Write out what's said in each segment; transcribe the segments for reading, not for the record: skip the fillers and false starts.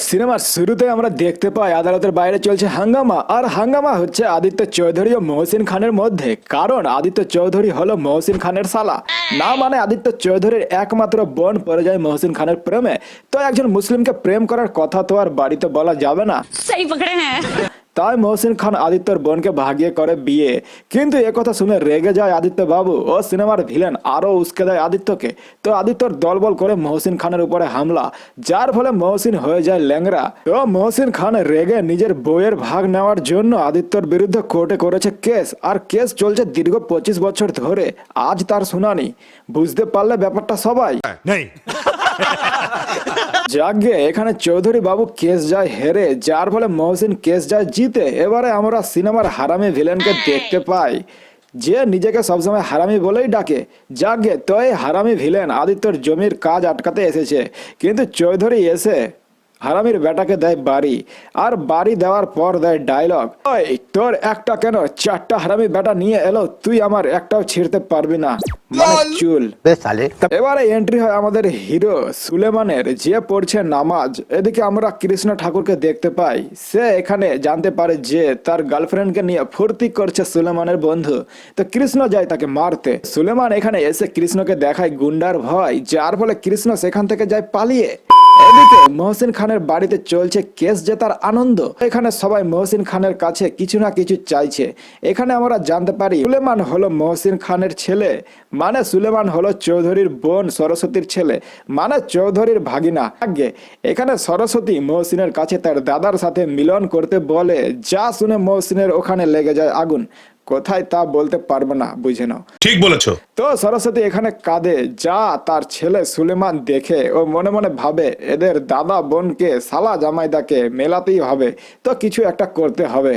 সিনেমার শুরুতে আমরা দেখতে পাই আদালতের বাইরে চলছে হাঙ্গামা। আর হাঙ্গামা হচ্ছে আদিত্য চৌধুরী ও মহসিন খানের মধ্যে, কারণ আদিত্য চৌধুরী হলো মহসিন খানের শালা। না মানে আদিত্য চৌধুরীর একমাত্র বোন পড়ে যায় মহসিন খানের প্রেমে। তো একজন মুসলিমকে প্রেম করার কথা তো আর বাড়িতে বলা যাবে না। सही पकड़े हैं। তাই মহসিন খান আদিত্যর বোনকে ভাগিয়ে করে বিয়ে। কিন্তু একথা শুনে রেগে যায় আদিত্য বাবু ও সিনেমার ভিলেন আরো উস্কে দেয় আদিত্যকে। তো আদিত্যর দলবল করে মহসিন খানের উপরে হামলা, যার ফলে মহসিন হয়ে যায় ল্যাংরা। তো মহসিন খান রেগে নিজের বইয়ের ভাগ নেওয়ার জন্য আদিত্যর বিরুদ্ধে কোর্টে করেছে কেস। আর কেস চলছে দীর্ঘ 25 বছর ধরে। আজ তার শুনানি। বুঝতে পারলে ব্যাপারটা সবাই? যাকে এখানে চৌধুরী বাবু কেস যায় হেরে, যার ফলে মহসিন কেস যায় জিতে। এবারে আমরা সিনেমার হারামি ভিলেনকে দেখতে পাই, যে নিজেকে সবসময় হারামি বলেই ডাকে। যাকে তো এই হারামি ভিলেন আদিত্যর জমির কাজ আটকাতে এসেছে, কিন্তু চৌধুরী এসে হারামির বেটাকে দেয় বাড়ি। আর বাড়ি দেওয়ার পর দেয় ডায়লগ, ওই তোর একটা কেন, 4টা হারামি বেটা নিয়ে এলো, তুই আমার একটাও ছিঁড়তে পারবি না, মানে চুল। এবারে এন্ট্রি হয় আমাদের হিরো সুলেমানের, যে পড়ছে নামাজ। এদিকে আমরা কৃষ্ণ ঠাকুরকে দেখতে পাই। সে এখানে জানতে পারে যে তার গার্লফ্রেন্ডকে নিয়ে ফুর্তি করছে সুলেমানের বন্ধু। তো কৃষ্ণ যায় তাকে মারতে। সুলেমান এখানে এসে কৃষ্ণকে দেখায় গুন্ডার ভয়, যার ফলে কৃষ্ণ সেখান থেকে যায় পালিয়ে। এদিকে মহসিন খানের বাড়িতে চলছে কেস জেতার আনন্দ। এখানে সবাই মহসিন খানের কাছে কিছু না কিছু চাইছে। এখানে আমরা জানতে পারি সুলেমান হলো মহসিন খানের ছেলে, মানে সুলেমান হলো চৌধুরীর বোন সরস্বতীর ছেলে, মানে চৌধুরীর ভাগিনা। আগে এখানে সরস্বতী মহসিনের কাছে তার দাদার সাথে মিলন করতে বলে, যা শুনে মহসিনের ওখানে লেগে যায় আগুন। কোথায় তা বলতে পারবো না, বুঝে নাও। ঠিক বলেছো। তো সরস্বতী এখানে কাঁদে, যা তার ছেলে সুলেমান দেখে ও মনে মনে ভাবে এদের দাদা বোনকে শালা জামাইদাকে মেলাতেই হবে, তো কিছু একটা করতে হবে।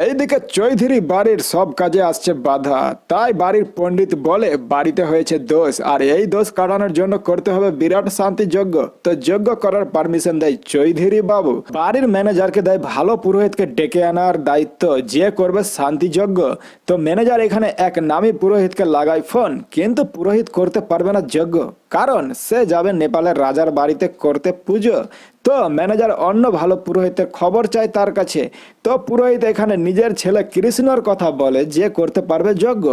এইদিকে চৌধুরী বাড়ির সব কাজে আসছে বাধা। তাই বাড়ির পণ্ডিত বলে বাড়িতে হয়েছে দোষ, আর এই দোষ কাটানোর জন্য করতে হবে বিরাট শান্তি যজ্ঞ। তো যজ্ঞ করার পারমিশন দেয় চৌধুরী বাবু। বাড়ির ম্যানেজারকে দেয় ভালো পুরোহিতকে ডেকে আনার দায়িত্ব, যে করবে শান্তি যজ্ঞ। তো ম্যানেজার এখানে এক নামী পুরোহিতকে লাগায় ফোন, কিন্তু পুরোহিত করতে পারবে না যজ্ঞ, কারণ সে যাবে নেপালের রাজার বাড়িতে করতে পুজো। তো ম্যানেজার অন্য ভালো পুরোহিতের খবর চায় তার কাছে। তো পুরোহিত এখানে নিজের ছেলে কৃষ্ণর কথা বলে, যে করতে পারবে যজ্ঞ,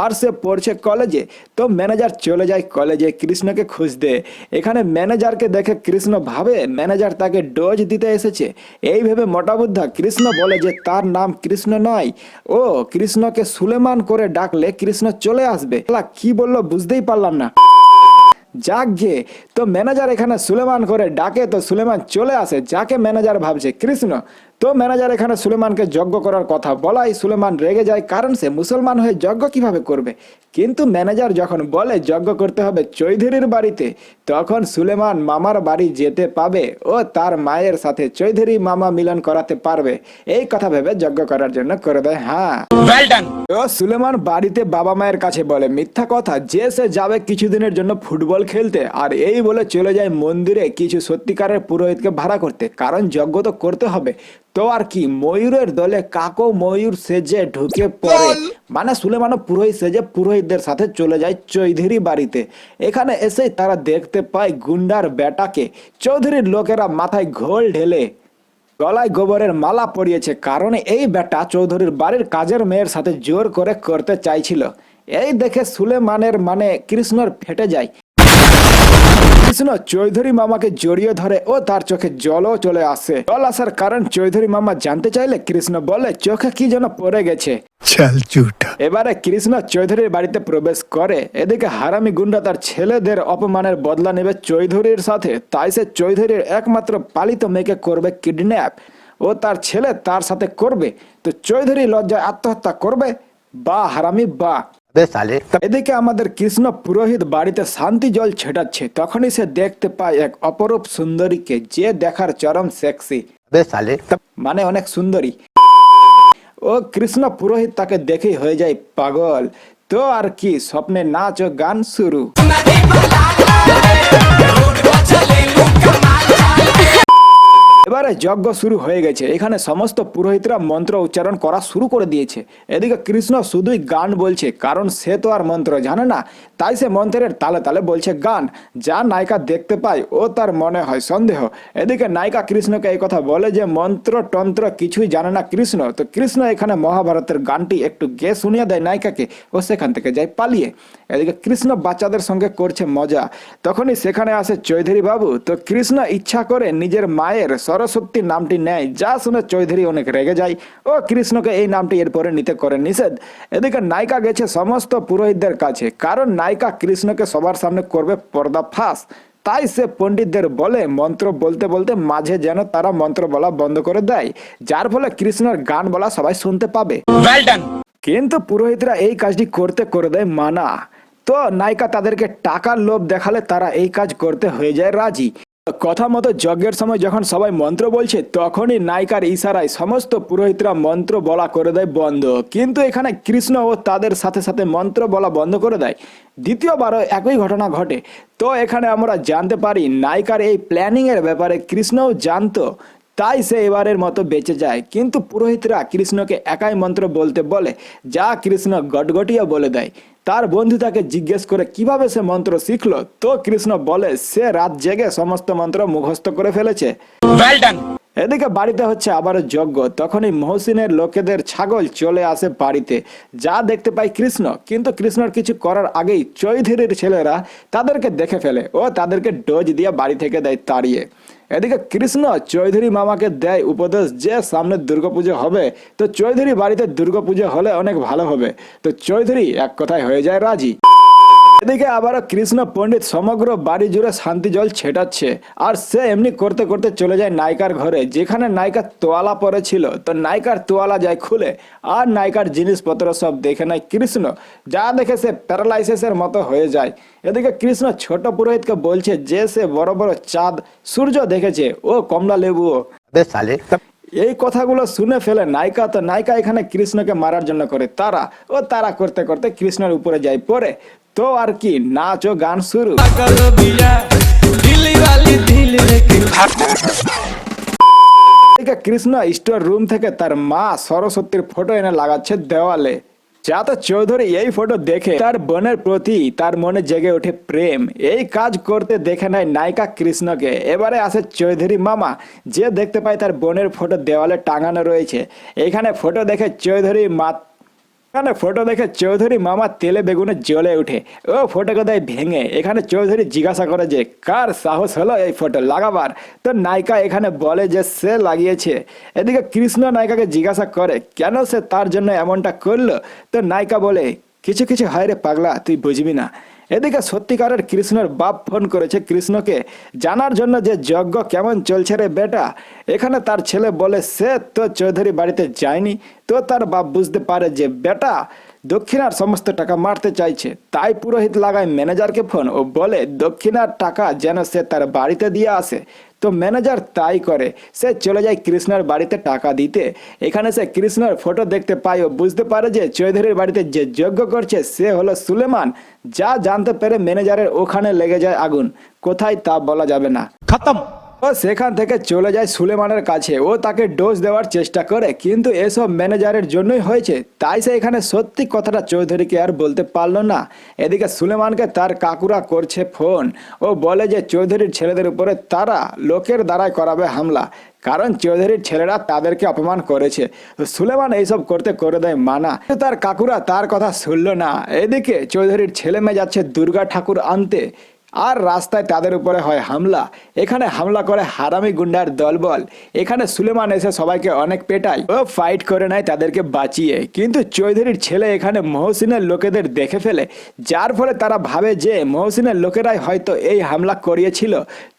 আর সে পড়ছে কলেজে। তো ম্যানেজার চলে যায় কলেজে কৃষ্ণকে খুঁজতে। এখানে ম্যানেজারকে দেখে কৃষ্ণ ভাবে ম্যানেজার তাকে ডোজ দিতে এসেছে। এই ভেবে মোটাবুদ্ধা কৃষ্ণ বলে যে তার নাম কৃষ্ণ নয়, ও কৃষ্ণকে সুলেমান করে ডাকলে কৃষ্ণ চলে আসবে। কি বললো বুঝতেই পারলাম না। যাকে তো ম্যানেজার এখানে সুলেমান করে ডাকে, তো সুলেমান চলে আসে, যাকে ম্যানেজার ভাবছে কৃষ্ণ। তো ম্যানেজার এখানে সুলেমানকে যজ্ঞ করার কথা বলাই সুলেমান রেগে যায়, কারণ সে মুসলমান হয়ে যজ্ঞ কিভাবে করবে। কিন্তু ম্যানেজার যখন বলে যজ্ঞ করতে হবে চৌধুরীর বাড়িতে, তখন সুলেমান মামার বাড়ি যেতে পাবে ও তার মায়ের সাথে চৌধুরী মামা মিলন করাতে পারবে। এই কথা ভেবে যজ্ঞ করার জন্য করে দেয় হ্যাঁ। তো সুলেমান বাড়িতে বাবা মায়ের কাছে বলে মিথ্যা কথা, যে সে যাবে কিছুদিনের জন্য ফুটবল খেলতে। আর এই বলে চলে যায় মন্দিরে কিছু সত্যিকারের পুরোহিতকে ভাড়া করতে, কারণ যজ্ঞ তো করতে হবে। তো আর কি, ময়ূরের দলে কাকো ময়ূর সেজে ঢুকে পড়ে, মানে সুলেমানও পুরোহিত সেজে পুরোহিতদের সাথে চলে যায় চৌধুরী বাড়িতে। এখানে এসে তারা দেখতে পায় গুন্ডার বেটাকে। চৌধুরীর লোকেরা মাথায় ঘোল ঢেলে গলায় গোবরের মালা পরিয়েছে, কারণ এই বেটা চৌধুরীর বাড়ির কাজের মেয়ের সাথে জোর করে করতে চাইছিল। এই দেখে সুলেমানের মানে কৃষ্ণর ফেটে যায়। কৃষ্ণ চৌধুরী মামাকে জড়িয়ে ধরে ও তার চোখে জলও চলে আসে। জল আসার কারণ চৌধুরী মামা জানতে চাইলে কৃষ্ণ বলে চোখে কি যেন পড়ে গেছে। এবারে কৃষ্ণ চৌধুরীর বাড়িতে প্রবেশ করে। এদিকে হারামি গুন্ডা তার ছেলেদের অপমানের বদলা নেবে চৌধুরীর সাথে। তাই সে চৌধুরীর একমাত্র পালিত মেয়েকে করবে কিডন্যাপ, ও তার ছেলে তার সাথে করবে। তো চৌধুরী লজ্জায় আত্মহত্যা করবে। বা হারামি বা। এদিকে আমাদের কৃষ্ণ পুরোহিত বাড়িতে শান্তি জল ছেটাচ্ছে, তখনই সে দেখতে পায় এক অপরূপ সুন্দরীকে, যে দেখার চরম সেক্সি, মানে অনেক সুন্দরী। ও কৃষ্ণ পুরোহিত তাকে দেখেই হয়ে যায় পাগল। তো আর কি, স্বপ্নে নাচ ও গান শুরু। এবার এবারে যজ্ঞ শুরু হয়ে গেছে, এখানে সমস্ত পুরোহিতরা মন্ত্র উচ্চারণ করা শুরু করে দিয়েছে। এদিকে কৃষ্ণ শুধুই গান বলছে, কারণ সে তো আর মন্ত্র জানে না, তাই সে মন্ত্রের তালে তালে বলছে গান। যা নায়িকা দেখতে পায় ও তার মনে হয় সন্দেহ। এদিকে নায়িকা কৃষ্ণকে এই কথা বলে যে মন্ত্র তন্ত্র কিছুই জানে না কৃষ্ণ। তো কৃষ্ণ এখানে মহাভারতের গানটি একটু গেয়ে শুনিয়ে দেয় নায়িকাকে, ও সেখান থেকে যায় পালিয়ে। এদিকে কৃষ্ণ বাচ্চাদের সঙ্গে করছে মজা, তখনই সেখানে আসে চৌধুরী বাবু। তো কৃষ্ণ ইচ্ছা করে নিজের মায়ের সরস্বতী নামটি নেয়, যা শুনে চৌধুরী অনেক রেগে যায় ও কৃষ্ণকে এই নামটি এরপরে নিতে করে নিষেধ। এদিকে নায়িকা গেছে সমস্ত পুরোহিতদের কাছে, কারণ নায়িকা কৃষ্ণকে সবার সামনে করবে পর্দা ফাঁস। তাই সে পণ্ডিতদের বলে মন্ত্র বলতে বলতে মাঝে যেন তারা মন্ত্র বলা বন্ধ করে দেয়, যার ফলে কৃষ্ণের গান বলা সবাই শুনতে পাবে। কিন্তু পুরোহিতরা এই কাজটি করতে করে দেয় মানা। তো নায়িকা তাদেরকে টাকার লোভ দেখালে তারা এই কাজ করতে হয়ে যায় রাজি। কথা মতো যজ্ঞের সময় যখন সবাই মন্ত্র বলছে, তখনই নায়িকার ইশারায় সমস্ত পুরোহিতরা মন্ত্র বলা করে দেয় বন্ধ। কিন্তু এখানে কৃষ্ণ ও তাদের সাথে সাথে মন্ত্র বলা বন্ধ করে দেয়। দ্বিতীয়বারও একই ঘটনা ঘটে। তো এখানে আমরা জানতে পারি নায়িকার এই প্ল্যানিং এর ব্যাপারে কৃষ্ণও জানতো, তাই সে এবারের মতো বেঁচে যায়। কিন্তু পুরোহিতরা কৃষ্ণকে একাই মন্ত্র বলতে বলে, যা কৃষ্ণ গটগটিয়া বলে দেয়। তার বন্ধু তাকে জিজ্ঞেস করে কিভাবে সে মন্ত্র শিখলো, তো কৃষ্ণ বলে সে রাত জেগে সমস্ত মন্ত্র মুখস্থ করে ফেলেছে। এদিকে বাড়িতে হচ্ছে আবারও যজ্ঞ, তখনই মহসিনের লোকেদের ছাগল চলে আসে বাড়িতে, যা দেখতে পায় কৃষ্ণ। কিন্তু কৃষ্ণর কিছু করার আগেই চৌধুরীর ছেলেরা তাদেরকে দেখে ফেলে ও তাদেরকে ডোজ দিয়ে বাড়ি থেকে দেয় তাড়িয়ে। এদিকে কৃষ্ণ চৌধুরী মামাকে দেয় উপদেশ যে সামনে দুর্গাপুজো হবে, তো চৌধুরী বাড়িতে দুর্গাপুজো হলে অনেক ভালো হবে। তো চৌধুরী এক কথায় হয়ে যায় রাজি। এদিকে আবারও কৃষ্ণ পণ্ডিত সমগ্র বাড়ি জুড়ে শান্তি জল ছেটাচ্ছে, আর সে এমনি করতে করতে চলে যায় নায়িকার ঘরে, যেখানে নায়িকার তোয়ালা পরে ছিল। তো নায়িকার তোয়ালা যায় খুলে, আর নায়িকার জিনিসপত্র সব দেখে নেয় কৃষ্ণ, যা দেখে সে প্যারালাইসিসের মতো হয়ে যায়। এদিকে কৃষ্ণ ছোট পুরোহিতকে বলছে যে সে বড় বড় চাঁদ সূর্য দেখেছে ও কমলা লেবুও। এই কথাগুলো শুনে ফেলে নায়িকা। তো নায়িকা এখানে কৃষ্ণকে মারার জন্য করে তারা করতে করতে কৃষ্ণের উপরে যায় পড়ে। তো আর কি, নাচ ও গান শুরু। কৃষ্ণ স্টোর রুম থেকে তার মা সরস্বতীর ফটো এনে লাগাচ্ছে দেওয়ালে, যাতে চৌধুরী এই ফটো দেখে তার বোনের প্রতি তার মনে জেগে ওঠে প্রেম। এই কাজ করতে দেখে নেয় নায়িকা কৃষ্ণকে। এবারে আসে চৌধুরী মামা, যে দেখতে পায় তার বোনের ফটো দেওয়ালে টাঙানো রয়েছে। এখানে ফটো দেখে চৌধুরী মামা তেলে বেগুনে জ্বলে উঠে ও ফটোকে দেয় ভেঙে। এখানে চৌধুরী জিজ্ঞাসা করে যে কার সাহস হলো এই ফটো লাগাবার। তো নায়িকা এখানে বলে যে সে লাগিয়েছে। এদিকে কৃষ্ণ নায়িকাকে জিজ্ঞাসা করে কেন সে তার জন্য এমনটা করলো। তো নায়িকা বলে কিছু কিছু হয় রে পাগলা, তুই বুঝবি না। এদিকে সত্যিকারের কৃষ্ণের বাপ ফোন করেছে কৃষ্ণকে জানার জন্য যে যজ্ঞ কেমন চলছে রে বেটা। এখানে তার ছেলে বলে সে তো চৌধুরী বাড়িতে যায়নি। তো তার বাপ বুঝতে পারে যে বেটা দক্ষিণার সমস্ত টাকা মারতে চাইছে, তাই পুরোহিত লাগায় ম্যানেজারকে ফোন ও বলে দক্ষিণার টাকা যেন সে তার বাড়িতে দিয়ে আসে। তো ম্যানেজার তাই করে, সে চলে যায় কৃষ্ণের বাড়িতে টাকা দিতে। এখানে সে কৃষ্ণের ফটো দেখতে পায় ও বুঝতে পারে যে চৌধুরীর বাড়িতে যে যজ্ঞ করছে সে হলো সুলেমান। যা জানতে পেরে ম্যানেজারের ওখানে লেগে যায় আগুন, কোথায় তা বলা যাবে না। খতম। ও সেখান থেকে চলে যায় সুলেমানের কাছে, ও তাকে ডোজ দেওয়ার চেষ্টা করে, কিন্তু এসব ম্যানেজারের জন্যই হয়েছে, তাই সে এখানে সত্যি কথাটা চৌধুরীকে আর বলতে পারলো না। এদিকে সুলেমানকে তার কাকুরা করছে ফোন ও বলে যে চৌধুরীর ছেলেদের উপরে তারা লোকের দ্বারাই করাবে হামলা, কারণ চৌধুরীর ছেলেরা তাদেরকে অপমান করেছে। সুলেমান এইসব করতে করে দেয় মানা, তার কাকুরা তার কথা শুনলো না। এদিকে চৌধুরীর ছেলে মেয়ে যাচ্ছে দুর্গা ঠাকুর আনতে, আর রাস্তায় তাদের উপরে হয় হামলা। এখানে হামলা করে হারামি গুন্ডার দলবল। এখানে সুলেমান এসে সবাইকে অনেক পেটায় ও ফাইট করে নেয় তাদেরকে বাঁচিয়ে। কিন্তু চৌধুরীর ছেলে এখানে মহসিনের লোকেদের দেখে ফেলে, যার ফলে তারা ভাবে যে মহসিনের লোকেরাই হয়তো এই হামলা করিয়েছিল।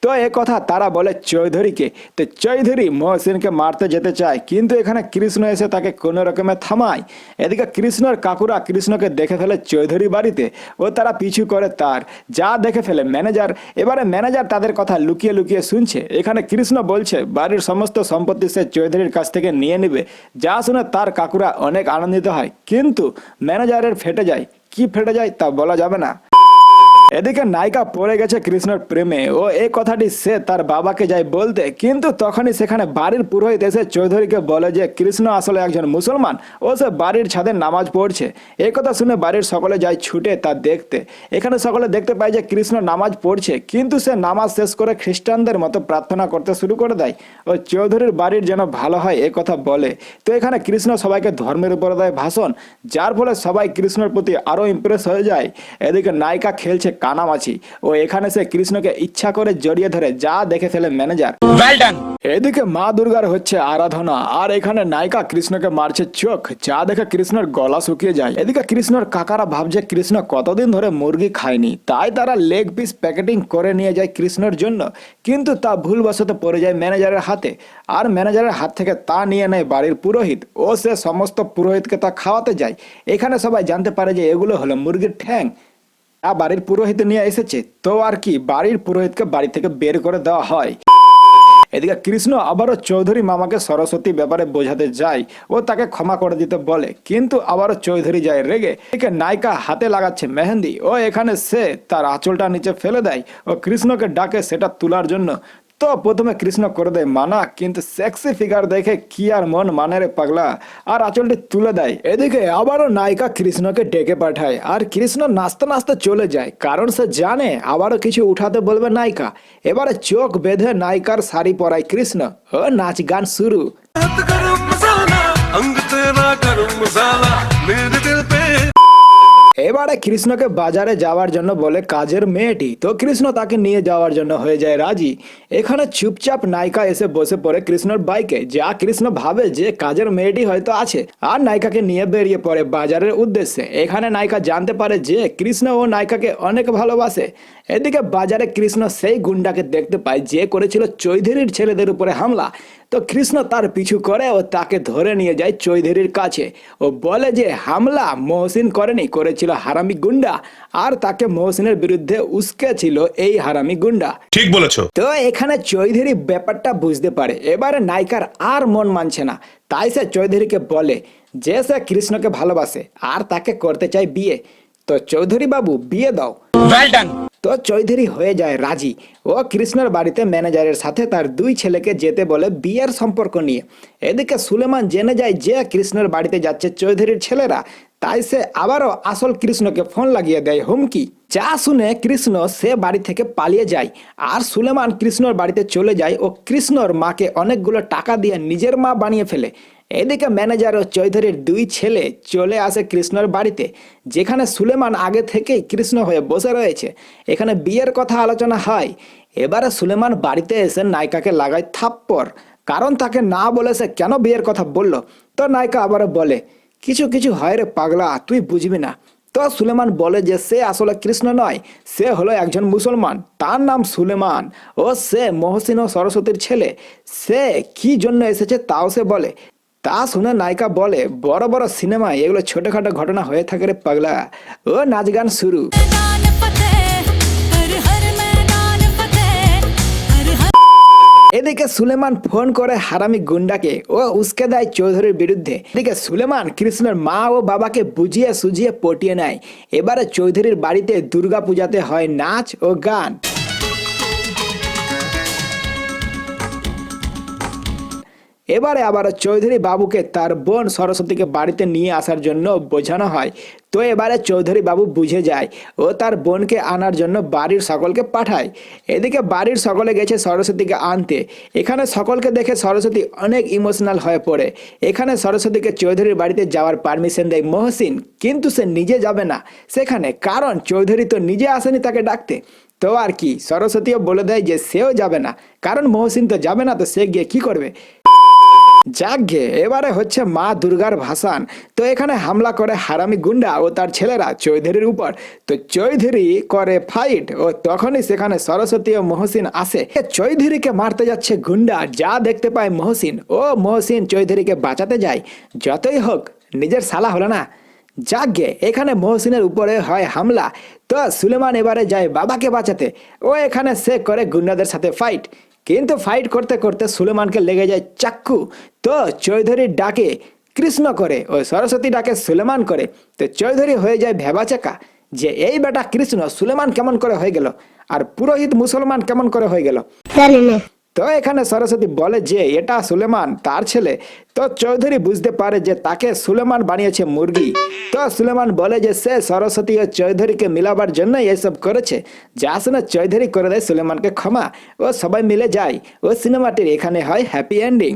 তো এ কথা তারা বলে চৌধুরীকে। তো চৌধুরী মহসিনকে মারতে যেতে চায়, কিন্তু এখানে কৃষ্ণ এসে তাকে কোনো রকমে থামায়। এদিকে কৃষ্ণর কাকুরা কৃষ্ণকে দেখে ফেলে চৌধুরী বাড়িতে ও তারা পিছু করে তার, যা দেখে ফেলে ম্যানেজার। এবারে ম্যানেজার তাদের কথা লুকিয়ে লুকিয়ে শুনছে। এখানে কৃষ্ণ বলছে বাড়ির সমস্ত সম্পত্তি সে চৌধুরীর কাছ থেকে নিয়ে নেবে, যা শুনে তার কাকুরা অনেক আনন্দিত হয়। কিন্তু ম্যানেজারের ফেটে যায়, কি ফেটে যায় তা বলা যাবে না। এদিকে নায়িকা পড়ে গেছে কৃষ্ণর প্রেমে ও এই কথাটি সে তার বাবাকে যায় বলতে, কিন্তু তখনই সেখানে বাড়ির পুরোহিত এসে চৌধুরীকে বলে যে কৃষ্ণ আসলে একজন মুসলমান ও সে বাড়ির ছাদে নামাজ পড়ছে। এই কথা শুনে বাড়ির সকলে যায় ছুটে তা দেখতে। এখানে সকলে দেখতে পায় যে কৃষ্ণ নামাজ পড়ছে, কিন্তু সে নামাজ শেষ করে খ্রিস্টানদের মতো প্রার্থনা করতে শুরু করে দেয় ও চৌধুরীর বাড়ির যেন ভালো হয় এ কথা বলে। তো এখানে কৃষ্ণ সবাইকে ধর্মের উপরে দেয় ভাষণ, যার ফলে সবাই কৃষ্ণের প্রতি আরো ইমপ্রেস হয়ে যায়। এদিকে নায়িকা খেলছে কানামাছি ও এখানে সে কৃষ্ণকে ইচ্ছা করে জড়িয়ে ধরে, যা দেখে ফেলে ম্যানেজার। এদিকে মা দুর্গার হচ্ছে আরাধনা আর এখানে নায়িকা কৃষ্ণকে মারছে চোখ, যা দেখে কৃষ্ণের গলা শুকিয়ে যায়। এদিকে কৃষ্ণর কাকারা ভাবছে কৃষ্ণ কতদিন ধরে মুরগি খায়নি, তাই তারা লেগ পিস প্যাকেটিং করে নিয়ে যায় কৃষ্ণর জন্য, কিন্তু তা ভুলবশত পড়ে যায় ম্যানেজারের হাতে আর ম্যানেজারের হাত থেকে তা নিয়ে নেয় বাড়ির পুরোহিত ও সে সমস্ত পুরোহিতকে তা খাওয়াতে যায়। এখানে সবাই জানতে পারে যে এগুলো হলো মুরগির ঠ্যাং। বাড়ির পুরোহিত নিয়ে এসেছে, তো আর কি বাড়ির পুরোহিতকে বাড়ি থেকে বের করে দেওয়া হয়। এদিকে কৃষ্ণ আবারও চৌধুরী মামাকে সরস্বতী ব্যাপারে বোঝাতে যায় ও তাকে ক্ষমা করে দিতে বলে, কিন্তু আবারও চৌধুরী যায় রেগে। এদিকে নায়িকা হাতে লাগাচ্ছে মেহেন্দি ও এখানে সে তার আঁচলটা নিচে ফেলে দেয় ও কৃষ্ণকে ডাকে সেটা তোলার জন্য। তো প্রথমে কৃষ্ণ করে দেয় মানা, কিন্তু সেক্সি ফিগার দেখে কি আর মন মানে রে পাগলা, আর আঁচলটি তুলে দেয়। এদিকে আবারও নায়িকা কৃষ্ণকে ডেকে পাঠায় আর কৃষ্ণ নাচতে নাচতে চলে যায়, কারণ সে জানে আবারও কিছু উঠাতে বলবে নায়িকা। এবারে চোখ বেঁধে নায়িকার শাড়ি পরায় কৃষ্ণ ও নাচ গান শুরু। এবারে কৃষ্ণকে বাজারে যাওয়ার জন্য বলে কাজের মেয়েটি, তো কৃষ্ণ তাকে নিয়ে যাওয়ার জন্য হয়ে যায় রাজি। এখানে চুপচাপ নায়িকা এসে বসে পড়ে কৃষ্ণর বাইকে, যা কৃষ্ণ ভাবে যে কাজের মেয়েটি হয়তো আছে আর নায়িকাকে নিয়ে বেরিয়ে পড়ে বাজারের উদ্দেশ্যে। এখানে নায়িকা জানতে পারে যে কৃষ্ণ ও নায়িকাকে অনেক ভালোবাসে। এদিকে বাজারে কৃষ্ণ সেই গুন্ডাকে দেখতে পায় যে করেছিল চৌধুরীর ছেলেদের উপরে হামলা। তো কৃষ্ণ তার পিছু করে ও তাকে ধরে নিয়ে যায় চৌধুরীর কাছে ও বলে যে হামলা মহসিন করেনি, করেছিল হারামি গুন্ডা, আর তাকে মহসিনের বিরুদ্ধে উস্কে ছিল এই হারামি গুন্ডা। ঠিক বলেছো। তো এখানে চৌধুরী ব্যাপারটা বুঝতে পারে। এবারে নায়িকার আর মন মানছে না, তাই সে চৌধুরীকে বলে যে সে কৃষ্ণকে ভালোবাসে আর তাকে করতে চায় বিয়ে। তো চৌধুরী বাবু বিয়ে দাও। তো চৌধুরী হয়ে যায় রাজি ও কৃষ্ণের বাড়িতে ম্যানেজারের সাথে তার দুই ছেলেকে যেতে বলে বিয়ের সম্পর্ক নিয়ে। এদিকে সুলেমান জেনে যায় যে কৃষ্ণের বাড়িতে যাচ্ছে চৌধুরীর ছেলেরা, তাই সে আবারও আসল কৃষ্ণকে ফোন লাগিয়ে দেয় হুমকি। যা শুনে কৃষ্ণ সে বাড়ি থেকে পালিয়ে যায় আর সুলেমান কৃষ্ণর বাড়িতে চলে যায় ও কৃষ্ণর মাকে অনেকগুলো টাকা দিয়ে নিজের মা বানিয়ে ফেলে। এদিকে ম্যানেজার ও চৌধুরীর দুই ছেলে চলে আসে কৃষ্ণর বাড়িতে, যেখানে সুলেমান আগে থেকেই কৃষ্ণ হয়ে বসে রয়েছে। এখানে বিয়ের কথা আলোচনা হয়। এবারে সুলেমান বাড়িতে এসে নায়িকাকে লাগায় থাপ্পড়, কারণ তাকে না বলে সে কেন বিয়ের কথা বলল। তো নায়িকা আবারও বলে কিছু কিছু হয় রে পাগলা, তুই বুঝবি না। তো সুলেমান বলে যে সে আসলে কৃষ্ণ নয়, সে হলো একজন মুসলমান, তার নাম সুলেমান ও সে মহসিন ও সরস্বতীর ছেলে। সে কি জন্য এসেছে তাও সে বলে। তা শুনে নায়িকা বলে বড় বড় সিনেমায় এগুলো ছোটখাটো ঘটনা হয়ে থাকে রে পাগলা। ও নাচ গান শুরু। এদিকে সুলেমান ফোন করে হারামি গুন্ডাকে ও উস্কে দেয় চৌধুরীর বিরুদ্ধে। এদিকে সুলেমান কৃষ্ণের মা ও বাবাকে বুঝিয়ে সুঝিয়ে পটিয়ে নেয়। এবারে চৌধুরীর বাড়িতে দুর্গা পূজাতে হয় নাচ ও গান। এবারে আবার চৌধুরী বাবুকে তার বোন সরস্বতীকে বাড়িতে নিয়ে আসার জন্য বোঝানো হয়। তো এবারে চৌধুরী বাবু বুঝে যায় ও তার বোনকে আনার জন্য বাড়ির সকলকে পাঠায়। এদিকে বাড়ির সকলে গেছে সরস্বতীকে আনতে। এখানে সকলকে দেখে সরস্বতী অনেক ইমোশনাল হয়ে পড়ে। এখানে সরস্বতীকে চৌধুরীর বাড়িতে যাওয়ার পারমিশন দেয় মহসিন, কিন্তু সে নিজে যাবে না সেখানে, কারণ চৌধুরী তো নিজে আসেনি তাকে ডাকতে। তো আর কি সরস্বতীও বলে দেয় যে সেও যাবে না, কারণ মহসিন তো যাবে না, তো সে গিয়ে কি করবে। যাগ্যে এবারে হচ্ছে মা দুর্গার ভাসান। তো এখানে হামলা করে হারামি গুন্ডা ও তার ছেলেরা চৌধুরীর উপর। তো চৌধুরী করে ফাইট ও তখনই সেখানে সরস্বতী ও মহসিন আসে। চৌধুরীকে মারতে যাচ্ছে গুন্ডা, যা দেখতে পায় মহসিন ও মহসিন চৌধুরীকে বাঁচাতে যায়। যতই হোক নিজের শালা হলো না। যাগ্যে এখানে মহসিনের উপরে হয় হামলা। তো সুলেমান এবারে যায় বাবাকে বাঁচাতে ও এখানে সে করে গুন্ডাদের সাথে ফাইট, কিন্তু ফাইট করতে করতে সুলেমানকে লেগে যায় চাক্কু। তো চৌধুরীর ডাকে কৃষ্ণ করে ও সরস্বতী ডাকে সুলেমান করে। তো চৌধুরী হয়ে যায় ভেবাচাকা। যে এই বেটা কৃষ্ণ সুলেমান কেমন করে হয়ে গেল আর পুরোহিত মুসলমান কেমন করে হয়ে গেল। তো এখানে সরস্বতী বলে যে এটা সুলেমান তার ছেলে। তো চৌধুরী বুঝতে পারে যে তাকে সুলেমান বানিয়েছে মুরগি। তো সুলেমান বলে যে সে সরস্বতী ও চৌধুরীকে মিলাবার জন্য এইসব করেছে। যা শুনে চৌধুরী করে দেয় সুলেমানকে ক্ষমা ও সবাই মিলে যায় ও সিনেমাটির এখানে হয় হ্যাপি এন্ডিং।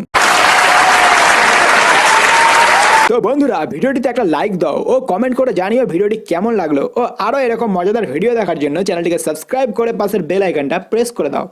তো বন্ধুরা ভিডিওটিতে একটা লাইক দাও ও কমেন্ট করে জানিও ভিডিওটি কেমন লাগলো ও আরো এরকম মজাদার ভিডিও দেখার জন্য চ্যানেলটিকে সাবস্ক্রাইব করে পাশের বেল আইকনটা প্রেস করে দাও।